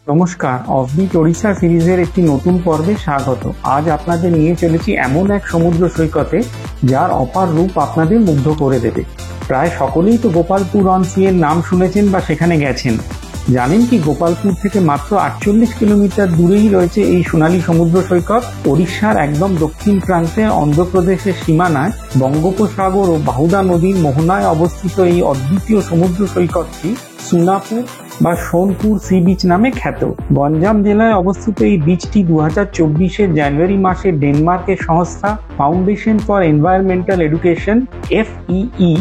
নমস্কার, অফবিট ওড়িশা সিরিজের একটি নতুন পর্বে স্বাগত। আজ আপনাদের নিয়ে চলেছি এমন এক সমুদ্র সৈকতে যার অপার রূপ আপনাদের মুগ্ধ করে দেবে। প্রায় সকলেই তো গোপালপুর অন সি এর নাম শুনেছেন বা সেখানে গেছেন। জানেন কি গোপালপুর থেকে মাত্র 48 কিলোমিটার দূরেই রয়েছে এই সোনালী সমুদ্র সৈকত। ওড়িশার একদম দক্ষিণ প্রান্তে অন্ধ্রপ্রদেশের সীমানায় বঙ্গোপসাগর ও বাহুদা নদীর মোহনায় অবস্থিত এই অদ্বিতীয় সমুদ্র সৈকতটি সোনাপুর বা সোনপুর সি বিচ নামে খ্যাত। গঞ্জাম জেলায় অবস্থিত এই বিচটি 2024 জানুয়ারি মাসে ডেনমার্কের সংস্থা foundation for environmental education FEE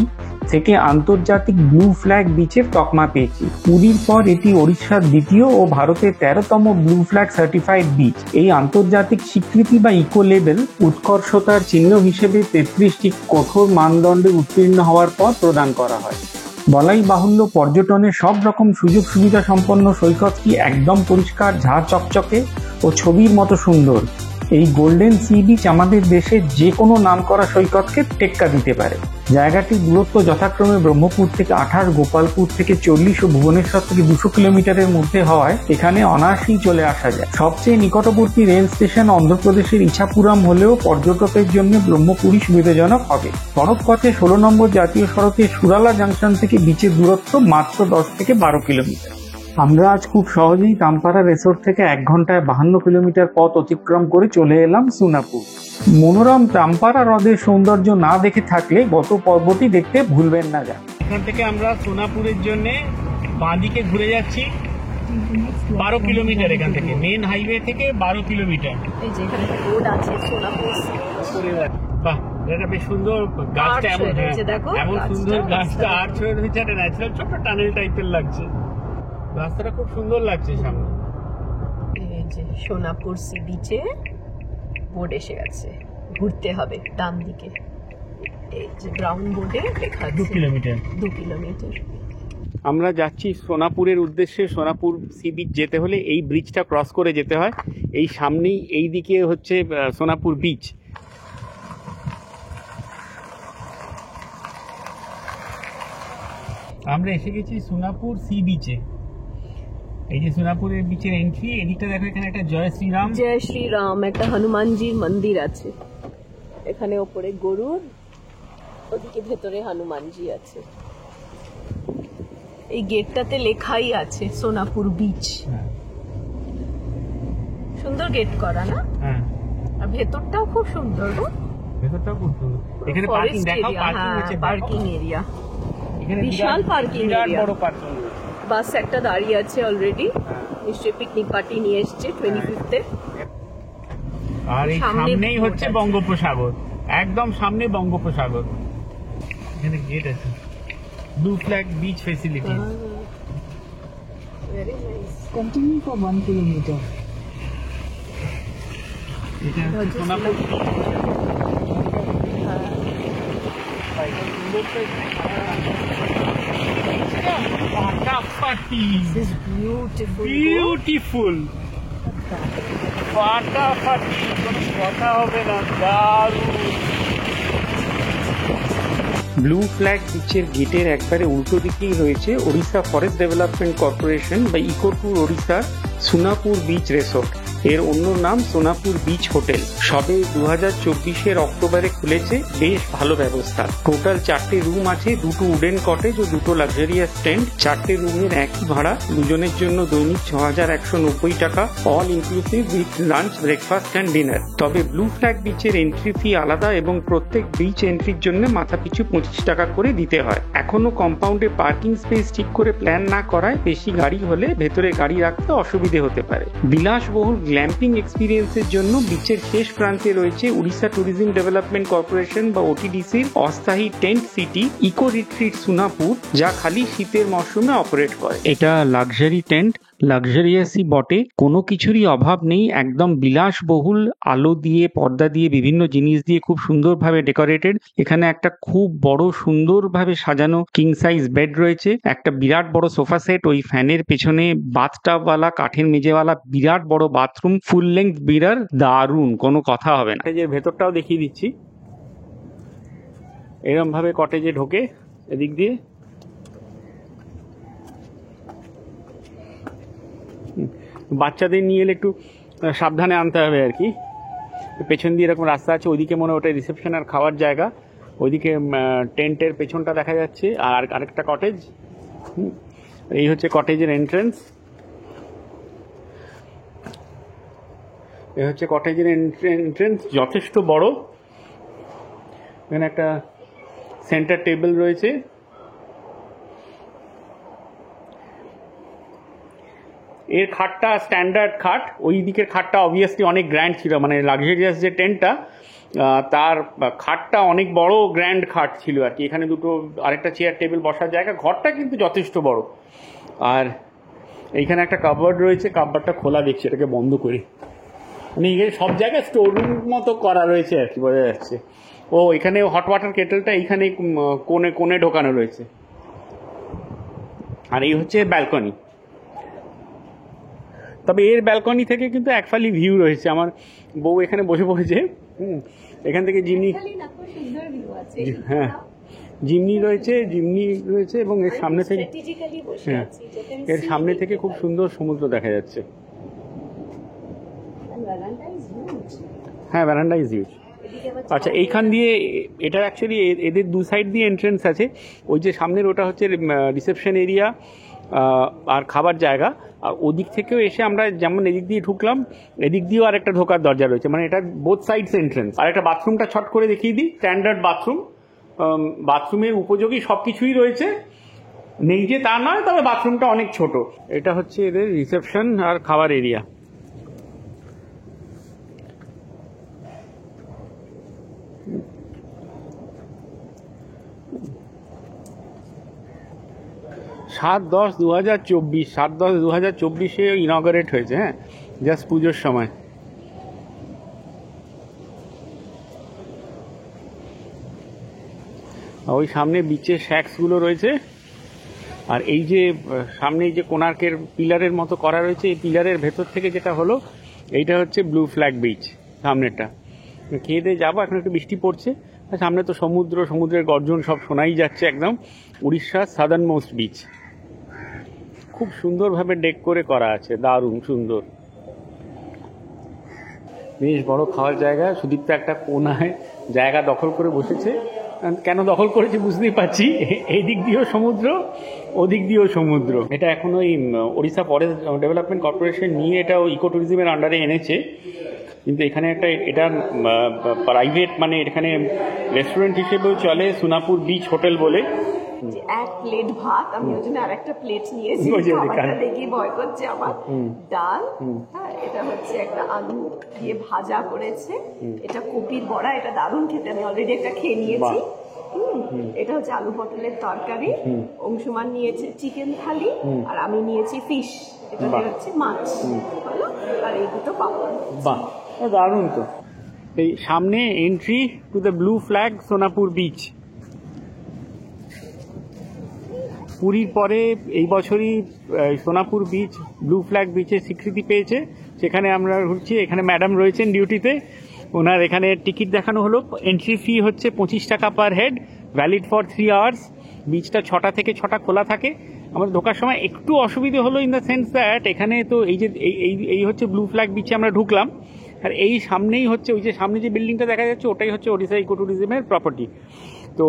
থেকে আন্তর্জাতিক ব্লু ফ্ল্যাগ বিচের তকমা পেয়েছে। পুরীর পর এটি ওড়িশার দ্বিতীয় ও ভারতের 13তম ব্লু ফ্ল্যাগ সার্টিফাইড বিচ। এই আন্তর্জাতিক স্বীকৃতি বা ইকো লেবেল উৎকর্ষতার চিহ্ন হিসেবে 33টি কঠোর মানদণ্ডে উত্তীর্ণ হওয়ার পর প্রদান করা হয়। বলাই বাহুল্য, পর্যটনের সব রকম সুযোগ সুবিধা সম্পন্ন সৈকতটি একদম পরিষ্কার, ঝাঁ চকচকে ও ছবির মতো সুন্দর। এই গোল্ডেন সি বিচ আমাদের দেশের যে কোনো নামকরা সৈকতকে টেক্কা দিতে পারে। জায়গাটির দূরত্ব যথাক্রমে ব্রহ্মপুর থেকে 28, গোপালপুর থেকে 40 ও ভুবনেশ্বর থেকে 200 কিলোমিটারের মধ্যে হওয়ায় এখানে অনায়াসেই চলে আসা যায়। সবচেয়ে নিকটবর্তী রেল স্টেশন অন্ধ্রপ্রদেশের ইছাপুরম হলেও পর্যটকের জন্য ব্রহ্মপুরই সুবিধাজনক হবে। সড়ক পথে 16 নম্বর জাতীয় সড়কে সুরালা জাংশন থেকে বিচের দূরত্ব মাত্র 10 থেকে 12 কিলোমিটার। আমরা আজ খুব সহজেই তামপাড়া রিসোর্ট থেকে 1 ঘন্টায় 52 কিলোমিটার পথ অতিক্রম করে চলে এলাম সোনাপুর। মনোরম তামপাড়া হ্রদের সৌন্দর্য না দেখে থাকলে গত পর্বটি দেখতে ভুলবেন না। এখান থেকে আমরা সোনাপুরের জন্য বাঁদিকে ঘুরে যাচ্ছি 12 কিলোমিটার, এখান থেকে মেন হাইওয়ে থেকে 12 কিলোমিটার। এই যে এখানে রোড আছে সোনাপুর। বাহ, এটা বেশ সুন্দর। গাছটা এমন সুন্দর, গাছটা আর্চ হয়ে রয়েছে, একটা ন্যাচারাল ছোট্ট টানেল টাইপের লাগছে। রাস্তাটা খুব সুন্দর লাগছে সামনে। এই যে সোনাপুর সি বিচে বোর্ড এসে গেছে, ঘুরতে হবে ডান দিকে। এই যে ব্রাউন বোর্ডে লেখা আছে 2 কিলোমিটার। 2 কিলোমিটার। আমরা যাচ্ছি সোনাপুরের উদ্দেশ্যে। সোনাপুর সি বিচ যেতে হলে এই ব্রিজটা ক্রস করে যেতে হয়। এই সামনেই এই দিকে হচ্ছে সোনাপুর বিচ। আমরা এসে গেছি সোনাপুর সি বিচে। এই যে সোনাপুরের বিচের এন্ট্রি, এদিকটা দেখো, এখানে একটা জয় শ্রীরাম একটা হনুমানজির মন্দির আছে। এখানে ওপরে গরুর, ওদিকে ভেতরে হনুমানজি আছে। এই গেটটাতে লেখাই আছে সোনাপুর বিচ। সুন্দর গেট করা না? হ্যাঁ, আর ভেতরটাও খুব সুন্দর গো। ভেতরটাও খুব সুন্দর। এখানে পার্কিং দেখাও, পার্কিং আছে, পার্কিং এরিয়া, এখানে বিশাল পার্কিং এরিয়া, এরিয়া। বড় পার্কিং। বাস একটা দাঁড়িয়ে আছে অলরেডি, নিশ্চয়ই পিকনিক পার্টি নিয়ে এসছে 25th-এ। আর এই সামনেই হচ্ছে বঙ্গোপসাগর, একদম সামনে বঙ্গোপসাগর। এখানে গেট আছে, blue flag beach facility. Very nice. Continue for 1 kilometer. এটা Sonapur This is beautiful. Beautiful, ফাটাফাটি, কোনো কথা হবে না, দারুণ। ব্লু ফ্ল্যাগ বিচের গেটের একবারে উল্টো দিকেই রয়েছে ওড়িশা ফরেস্ট ডেভেলপমেন্ট কর্পোরেশন বা ইকোট্যুর ওড়িশার সোনাপুর বিচ রিসোর্ট। এর অন্য নাম সোনাপুর বিচ হোটেল। সবে 2024 অক্টোবরে খুলেছে। বেশ ভালো ব্যবস্থা। টোটাল 4টে রুম আছে, 2টো উডেন কটেজ ও 2টো লাক্সারিয়াস টেন্ট। 4টে রুমের একই ভাড়া, দুজনের জন্য দৈনিক 6190 টাকা, all inclusive with lunch, breakfast and dinner. তবে ব্লু ফ্ল্যাগ বিচের এন্ট্রি ফি আলাদা এবং প্রত্যেক বিচ এন্ট্রির জন্য মাথাপিছু 25 টাকা করে দিতে হয়। এখনো কম্পাউন্ডে পার্কিং স্পেস ঠিক করে প্ল্যান না করায় বেশি গাড়ি হলে ভেতরে গাড়ি রাখতে অসুবিধে হতে পারে। বিলাসবহুল গ্ল্যাম্পিং এক্সপিরিয়েন্সের জন্য বিচের শেষ প্রান্তে রয়েছে উড়িষ্যা ট্যুরিজম ডেভেলপমেন্ট কর্পোরেশন বা OTDCর অস্থায়ী tent city eco retreat Sonapur, যা খালি শীতের মরশুমে অপারেট করে। এটা লাক্সারি টেন্ট, লাক্সারিয়াসই বটে, কোনো কিছুরই অভাব নেই। একদম বিলাসবহুল, আলো দিয়ে, পর্দা দিয়ে, বিভিন্ন জিনিস দিয়ে খুব সুন্দরভাবে ডেকোরেটেড। এখানে একটা খুব বড় সুন্দরভাবে সাজানো কিং সাইজ বেড রয়েছে, একটা বিরাট বড় সোফা সেট, ওই ফ্যানের পেছনে বাথটাবওয়ালা কাঠের মেঝেওয়ালা বিরাট বড় বাথরুম, ফুল লেন্থ মিরর, দারুণ, কোনো কথা হবে না। কটেজের ভেতরটাও দেখিয়ে দিচ্ছি। এরকম ভাবে কটেজে ঢোকে এদিক দিয়ে। বাচ্চাদের নিয়ে এলে একটু সাবধানে আনতে হবে আর কি। পেছন দিয়ে এরকম রাস্তা আছে, ওইদিকে মনে হয় ওটা রিসেপশন আর খাওয়ার জায়গা, ওইদিকে টেন্টের পেছনটা দেখা যাচ্ছে, আর আরেকটা কটেজ। এই হচ্ছে কটেজের এন্ট্রেন্স, এই হচ্ছে কটেজের এন্ট্রেন্স, যথেষ্ট বড়। এখানে একটা সেন্টার টেবিল রয়েছে। এর খাটটা স্ট্যান্ডার্ড খাট, ওই দিকের খাটটা অবভিয়াসলি অনেক গ্র্যান্ড ছিল, মানে লাক্সারিয়াস যে টেন্টটা তার খাটটা অনেক বড় গ্র্যান্ড খাট ছিল আর কি। এখানে দুটো আরেকটা চেয়ার টেবিল বসার জায়গা, ঘরটা কিন্তু যথেষ্ট বড়। আর এইখানে একটা কাপবোর্ড রয়েছে, কাপবোর্ডটা খোলা দেখছি, এটাকে বন্ধ করে, মানে সব জায়গায় স্টোর রুম মতো করা রয়েছে আর কি, বোঝা যাচ্ছে। ও এখানে হট ওয়াটার কেটেলটা এইখানে কোণে কোণে ঢোকানো রয়েছে। আর এই হচ্ছে ব্যালকনি। তবে এর ব্যালকনি থেকে কিন্তু একফালি ভিউ রয়েছে। আমার বউ এখানে বসে পড়েছে, এখান থেকে জিমনি, হ্যাঁ জিমনি রয়েছে এবং এর সামনে থেকে, হ্যাঁ এর সামনে থেকে খুব সুন্দর সমুদ্র দেখা যাচ্ছে। হ্যাঁ ভ্যারান্ডা ইজ হিউজ। আচ্ছা এইখান দিয়ে, এটা অ্যাকচুয়ালি এদের দু সাইড দিয়ে এন্ট্রেন্স আছে। ওই যে সামনের ওটা হচ্ছে রিসেপশন এরিয়া আর খাবার জায়গা, আর ওদিক থেকেও এসে আমরা যেমন এদিক দিয়ে ঢুকলাম, এদিক দিয়েও আর একটা ঢোকার দরজা রয়েছে, মানে এটা বোথ সাইডস এন্ট্রেন্স। আর একটা বাথরুমটা ছট করে দেখিয়ে দিই, স্ট্যান্ডার্ড বাথরুম, বাথরুমের উপযোগী সব কিছুই রয়েছে, নেই যে তা নয়, তবে বাথরুমটা অনেক ছোট। এটা হচ্ছে এদের রিসেপশন আর খাবার এরিয়া। সাত দশ 2024 ইনগরেট হয়েছে, হ্যাঁ জাস্ট পুজোর সময়। ওই সামনে বিচের শ্যাক্সগুলো রয়েছে, আর এই যে সামনে যে কোণার্কের পিলারের মতো করা রয়েছে, এই পিলারের ভেতর থেকে যেটা হলো, এইটা হচ্ছে ব্লু ফ্ল্যাগ বিচ সামনেরটা। খেয়ে দিয়ে যাবো, এখন একটু বৃষ্টি পড়ছে, সামনে তো সমুদ্রের গর্জন সব শোনাই যাচ্ছে। একদম উড়িষ্যার সাদার্ন মোস্ট বিচ, খুব সুন্দরভাবে ডেক করে করা আছে, দারুণ সুন্দর, বেশ বড় খাওয়ার জায়গা। সুদীপ্ত একটা কোনায় জায়গা দখল করে বসেছে, কেন দখল করেছে বুঝতেই পারছি, এই দিক দিয়েও সমুদ্র, ওদিক দিয়েও সমুদ্র। এটা এখন ওই ওড়িশা ফরেস্ট ডেভেলপমেন্ট কর্পোরেশন নিয়ে এটা ইকো ট্যুরিজমের আন্ডারে এনেছে, কিন্তু এখানে একটা এটা প্রাইভেট, মানে এখানে রেস্টুরেন্ট হিসেবেও চলে, সোনাপুর বিচ হোটেল বলে। এক প্লেট ভাত, আমি ওই জন্য আরেকটা প্লেট নিয়েছি, দেখি ভয় করছে আমার। ডাল, এটা হচ্ছে একটা আলু দিয়ে ভাজা করেছে, এটা কপির বড়া, এটা দারুণ খেতে, আমি অলরেডি একটা খেয়ে নিয়েছি। এটা হচ্ছে আলু পটলের তরকারি, অংশুমান নিয়েছে চিকেন থালি, আর আমি নিয়েছি ফিশ, এটা হচ্ছে মাছ, হলো, আর এই দুটো পাপড়। বাহ দারুণ তো। এই সামনে entry to the blue flag Sonapur beach. পুরীর পরে এই বছরই সোনাপুর বিচ ব্লু ফ্ল্যাগ বিচের স্বীকৃতি পেয়েছে, সেখানে আমরা ঘুরছি। এখানে ম্যাডাম রয়েছেন ডিউটিতে, ওনার এখানে টিকিট দেখানো হলো। এন্ট্রি ফি হচ্ছে 25 টাকা per head, valid for 3 hours. বিচটা 6টা থেকে 6টা খোলা থাকে। আমাদের ঢোকার সময় একটু অসুবিধে হলো, ইন দ্য সেন্স দ্যাট এখানে তো এই যে এই হচ্ছে ব্লু ফ্ল্যাগ বিচে আমরা ঢুকলাম, আর এই সামনেই হচ্ছে ওই যে সামনে যে বিল্ডিংটা দেখা যাচ্ছে, ওটাই হচ্ছে ওড়িশা ইকো ট্যুরিজমের প্রপার্টি। তো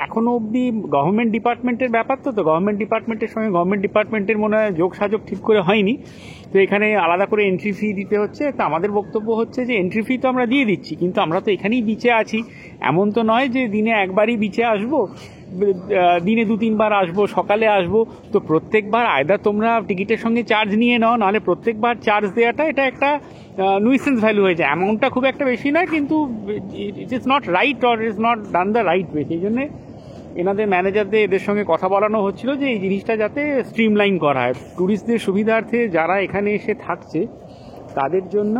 এখনো অবধি গভর্নমেন্ট ডিপার্টমেন্টের ব্যাপার, তো গভর্নমেন্ট ডিপার্টমেন্টের সঙ্গে গভর্নমেন্ট ডিপার্টমেন্টের মনে হয় যোগসাযোগ ঠিক করে হয়নি, তো এখানে আলাদা করে এন্ট্রি ফি দিতে হচ্ছে। তো আমাদের বক্তব্য হচ্ছে যে এন্ট্রি ফি তো আমরা দিয়ে দিচ্ছি, কিন্তু আমরা তো এখানেই বিচে আছি, এমন তো নয় যে দিনে একবারই বিচে আসবো, দিনে 2-3 বার আসবো, সকালে আসবো। তো প্রত্যেকবার আয়দা তোমরা টিকিটের সঙ্গে চার্জ নিয়ে নাও, নাহলে প্রত্যেকবার চার্জ দেওয়াটা এটা একটা নুইসেন্স ভ্যালু হয়েছে। অ্যামাউন্টটা খুব একটা বেশি নয়, কিন্তু it is not right or is not done the right way. সেই জন্যে এনাদের ম্যানেজারদের এদের সঙ্গে কথা বলানো হচ্ছিল যে এই জিনিসটা যাতে স্ট্রিমলাইন করা হয়, ট্যুরিস্টদের সুবিধার্থে যারা এখানে এসে থাকছে তাদের জন্য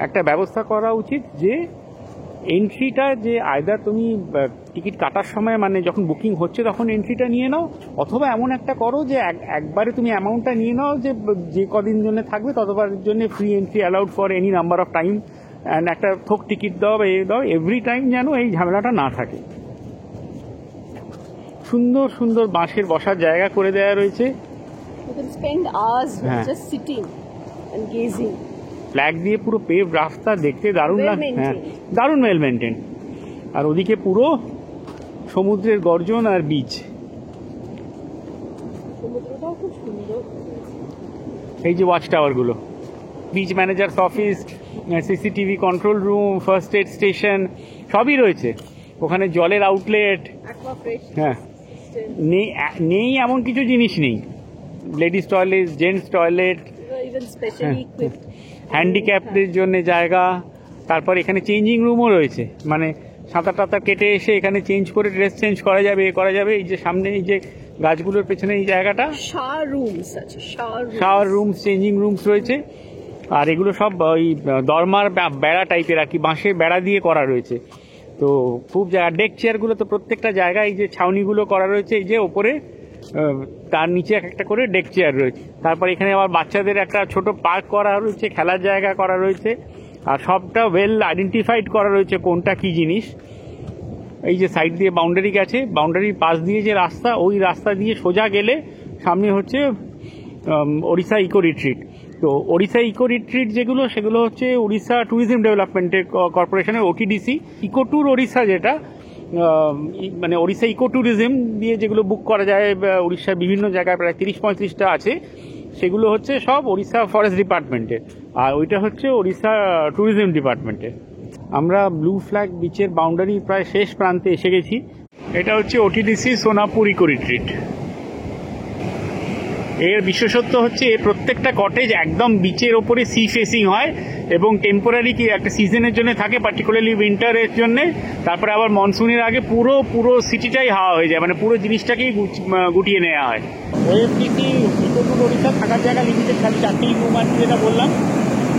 একটা ব্যবস্থা করা উচিত, যে এন্ট্রিটা যে আয়দা তুমি টিকিট কাটার সময়, মানে যখন বুকিং হচ্ছে তখন এন্ট্রিটা নিয়ে নাও, অথবা এমন একটা করো যে একবারে তুমি অ্যামাউন্টটা নিয়ে নাও, যে কদিন জন্য থাকবে ততবারের জন্য free entry allowed for any number of time, and একটা থোক টিকিট দাও বা দাও এভরি টাইম, যেন এই ঝামেলাটা না থাকে। সুন্দর সুন্দর বাঁশের বসার জায়গা করে দেওয়া রয়েছে। You can spend hours just sitting. and gazing. Flag দিয়ে পুরো পেভ রাস্তা দেখতে দারুণ Well লাগে, হ্যাঁ maintained. দারুণ ওয়েল মেনটেন। আর ওদিকে পুরো সমুদ্রের গর্জন আর বিচ। সমুদ্রটাও খুব সুন্দর। এই যে ওয়াচ টাওয়ারগুলো, beach managers office, CCTV control room, first aid station সবই রয়েছে ওখানে। জলের আউটলেট, Aqua fresh. হ্যাঁ নেই এমন কিছু জিনিস নেই। Ladies toilet, gents toilet, Even specially equipped. হ্যান্ডিক্যাপদের জন্য জায়গা। তারপর এখানে চেঞ্জিং রুমও রয়েছে, মানে সাঁতার টাতার কেটে এসে এখানে চেঞ্জ করে ড্রেস চেঞ্জ করা যাবে, এ করা যাবে। এই যে সামনে এই যে গাছগুলোর পেছনে এই জায়গাটা, Shower rooms আছে, shower rooms. Shower rooms, changing rooms রয়েছে। আর এগুলো সব ওই দরমার বেড়া টাইপের আর কি, বাঁশের বেড়া দিয়ে করা রয়েছে। তো খুব জায়গা, ডেক চেয়ারগুলো তো প্রত্যেকটা জায়গায় এই যে ছাউনিগুলো করা রয়েছে, এই যে ওপরে তার নিচে এক একটা করে ডেক চেয়ার রয়েছে। তারপর এখানে আবার বাচ্চাদের একটা ছোট পার্ক করা রয়েছে, খেলার জায়গা করা রয়েছে। আর সবটা ওয়েল আইডেন্টিফাইড করা রয়েছে কোনটা কি জিনিস। এই যে সাইড দিয়ে বাউন্ডারি গেছে, বাউন্ডারির পাশ দিয়ে যে রাস্তা, ওই রাস্তা দিয়ে সোজা গেলে সামনে হচ্ছে ওড়িশা ইকো রিট্রিট। তো ওড়িশা ইকো রিট্রিট যেগুলো, সেগুলো হচ্ছে উড়িষ্যা ট্যুরিজম ডেভেলপমেন্টের কর্পোরেশনের ওটিডিসি। ইকো ট্যুর ওড়িশা যেটা, মানে ওড়িশা ইকো ট্যুরিজম দিয়ে যেগুলো বুক করা যায় উড়িষ্যার বিভিন্ন জায়গায়, প্রায় 30-35টা আছে, সেগুলো হচ্ছে সব ওড়িশা ফরেস্ট ডিপার্টমেন্টের। আর ওইটা হচ্ছে ওড়িশা ট্যুরিজম ডিপার্টমেন্টের। আমরা ব্লু ফ্ল্যাগ বিচের বাউন্ডারি প্রায় শেষ প্রান্তে এসে গেছি। এটা হচ্ছে ওটিডিসি সোনাপুর ইকো রিট্রিট। এর বিশেষত্ব হচ্ছে প্রত্যেকটা কটেজ একদম বিচের ওপরে সি ফেসিং হয় এবং টেম্পোরারি কি একটা সিজনের জন্য থাকে, পার্টিকুলারলি উইন্টারের জন্য। তারপরে আবার মনসুনের আগে পুরো সিটিটাই হাওয়া হয়ে যায়, মানে পুরো জিনিসটাকেই গুটিয়ে নেওয়া হয়। ওএফডিসি ইকো ট্যুর ওড়িশা থাকার জায়গা লিমিটেড, খালি 4টি রুম আছে যেটা বললাম।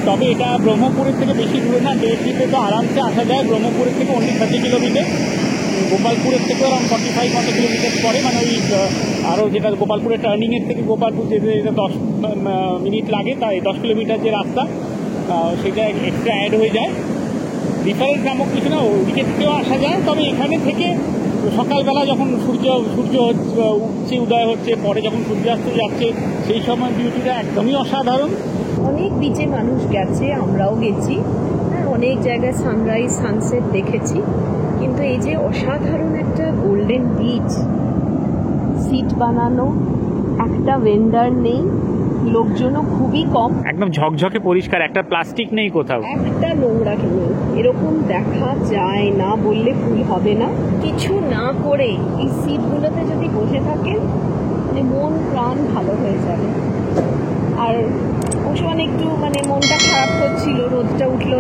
তবে এটা ব্রহ্মপুরের থেকে বেশি দূরে না, দেশটিতে তো আরামসে আসা যায়। ব্রহ্মপুরের থেকে অনলি 30 কিলোমিটার, গোপালপুরের থেকে আরাম 45 মতো কিলোমিটার পরে, মানে ওই আরও যেটা গোপালপুরের টার্নিংয়ের থেকে গোপালপুর যেতে 10 মিনিট লাগে, তাই 10 কিলোমিটার যে রাস্তা সেটা এক্সট্রা অ্যাড হয়ে যায়। ডিফারেন্ট নামক কিছু না, ওইদিকে থেকেও আসা যায়। তবে এখানে থেকে সকালবেলা যখন সূর্য উঠছে, উদয় হচ্ছে, পরে যখন সূর্যাস্ত যাচ্ছে, সেই সময় ভিউটিটা একদমই অসাধারণ। অনেক বিচে মানুষ গেছে, আমরাও গেছি, অনেক জায়গায় সানরাইজ সানসেট দেখেছি, কিন্তু এই যে অসাধারণ একটা গোল্ডেন বিচ, সিট বানানো, একটা ভেন্ডার নেই, লোকজনও খুবই কম, একদম ঝকঝকে পরিষ্কার, একটা প্লাস্টিক নেই কোথাও, একটা নোংরা নেই। এরকম দেখা যায় না বললে ভুল হবে না। কিছু না করে এই সিটগুলোতে যদি বসে থাকেন, মানে মন প্রাণ ভালো হয়ে যাবে। আর ওসমান একটু মানে মনটা খারাপ হচ্ছিল, রোদটা উঠলো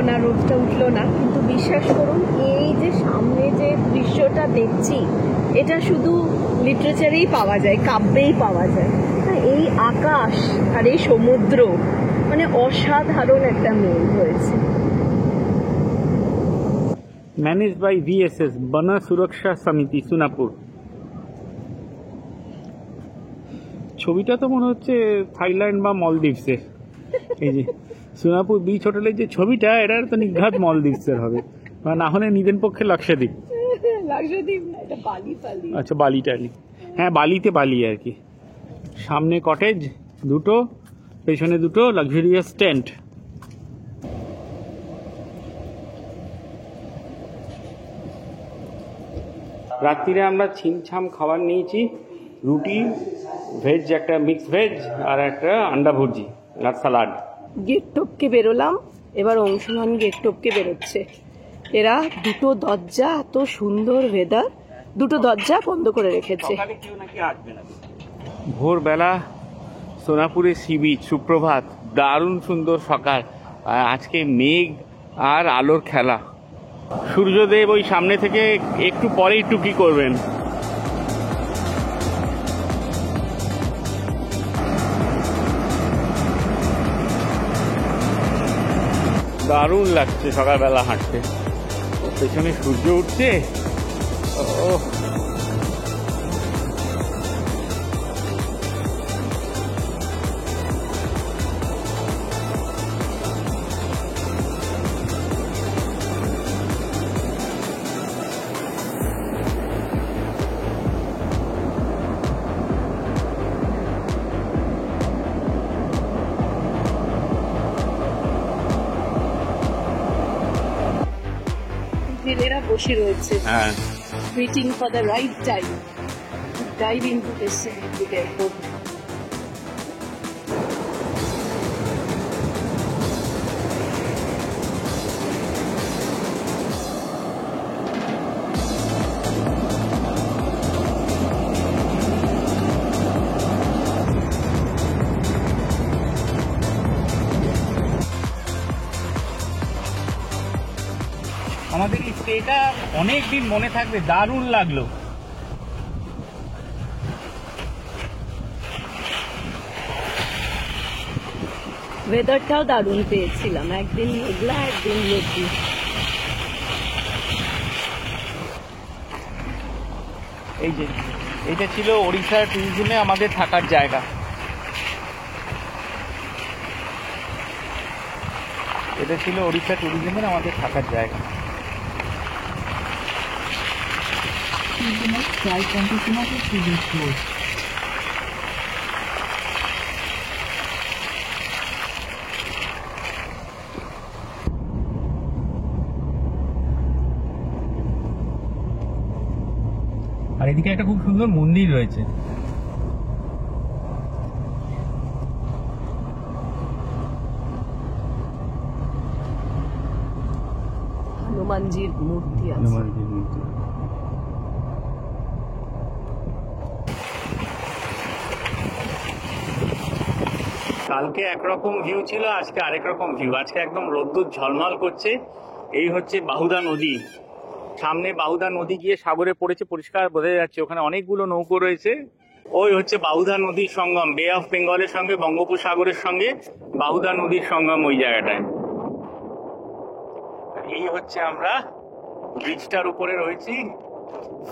না, কিন্তু বিশ্বাস করুন, এই যে সামনে যে দৃশ্যটা দেখছি, এটা শুধু লিটারেচারেই পাওয়া যায়, কাব্যেই পাওয়া যায়। এই আকাশ আর এই সমুদ্র, মানে অসাধারণ একটা মেল হয়েছে। ম্যানেজ বাই VSS বন সুরক্ষা সমিতি সোনাপুর। ছবিটা তো মনে হচ্ছে থাইল্যান্ড বা মলদ্বীপসের। এই যে সোনাপুর বিচ হোটেলের যে ছবিটা, এটা তো নিঘাত মলদ্বীপসের হবে, বা না হলে নিদেন পক্ষে লাক্ষাদ্বীপ। লাক্ষাদ্বীপ না, এটা বালি। আচ্ছা, বালি, হ্যাঁ বালিতে বালি আর কি। সামনে কটেজ দুটো, পেছনে দুটো লাক্সারিয়াস টেন্ট। রাত্রিরে আমরা ছিমছাম খাবার নিয়েছি, রুটি, ভেজ, একটা মিক্স ভেজ আর একটা আন্ডা ভুর্জি আর সালাড। গেট টপকে বেরোলাম, এবার অংশমান গেট টপকে বেরোচ্ছে। এরা দুটো দরজা, এত সুন্দর ওয়েদার, দুটো দরজা বন্ধ করে রেখেছে। ভোরবেলা সোনাপুরের সি বিচ, সুপ্রভাত, দারুণ সুন্দর সকাল। আর আজকে মেঘ আর আলোর খেলা। সূর্যদেব ওই সামনে থেকে একটু পরেই টুকি করবেন। দারুণ লাগছে সকালবেলা হাঁটতে, পেছনে সূর্য উঠছে। ও জেলেরা বসে রয়েছে, হ্যাঁ, waiting for the right time to dive into this airport. আমাদের এই স্টেটা অনেক দিন মনে থাকবে, দারুণ লাগলো। ওয়েদারটাও দারুণ পেয়েছিলাম, একদিন মেঘলা একদিন রোদ্দুর। এই যে এইটা ছিল ওড়িশা ট্যুরিজমে আমাদের থাকার জায়গা। এটা ছিল ওড়িশা ট্যুরিজমের আমাদের থাকার জায়গা। Try 20 kilometers to this road. আর এদিকে একটা খুব সুন্দর মন্দির রয়েছে। হনুমানজির মূর্তি আছে। কালকে একরকম ভিউ ছিল, আজকে আরেক রকম ভিউ। আজকে একদম রোদ্দুর ঝলমল করছে। এই হচ্ছে বাহুদা নদী, সামনে বাহুদা নদী গিয়ে সাগরে পড়েছে, পরিষ্কার বোঝা যাচ্ছে। ওখানে অনেকগুলো নৌকো রয়েছে। ওই হচ্ছে বাহুদা নদীর সঙ্গম, বে অফ বেঙ্গলের সঙ্গে বঙ্গোপসাগরের সঙ্গে বাহুদা নদীর সঙ্গম ওই জায়গাটায়। এই হচ্ছে আমরা ব্রিজটার উপরে রয়েছি।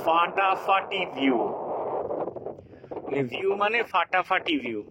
ফাটাফাটি ভিউ, ভিউ মানে ফাটাফাটি ভিউ।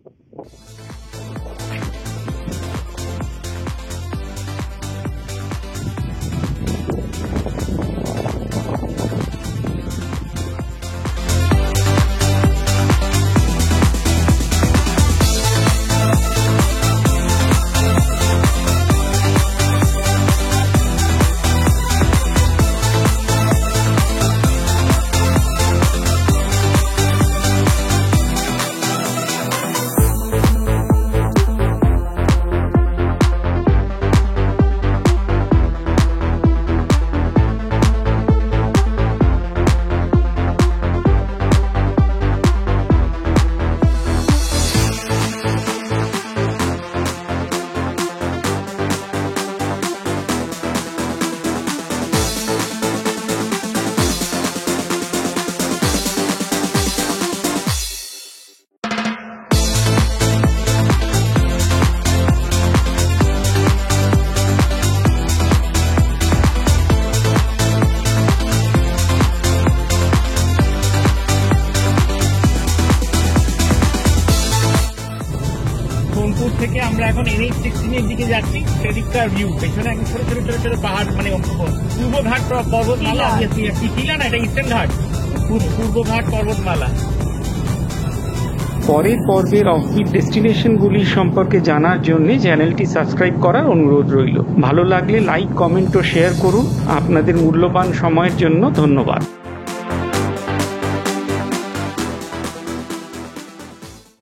থেকে আমরা এখন NH-16 এর দিকে যাচ্ছি। সেদিককার ভিউ, পেছনে একদম ছোট ছোট ছোট ছোট পাহাড়, মানে পূর্বঘাট পর্বতমালা। টিলা না, এটা ইস্টার্ন ঘাট, পূর্বঘাট পর্বতমালা। পরের পর্বের অফবিট ডেস্টিনেশনগুলির সম্পর্কে জানার জন্য চ্যানেলটি সাবস্ক্রাইব করার অনুরোধ রইল। ভালো লাগলে লাইক, কমেন্ট ও শেয়ার করুন। আপনাদের মূল্যবান সময়ের জন্য ধন্যবাদ।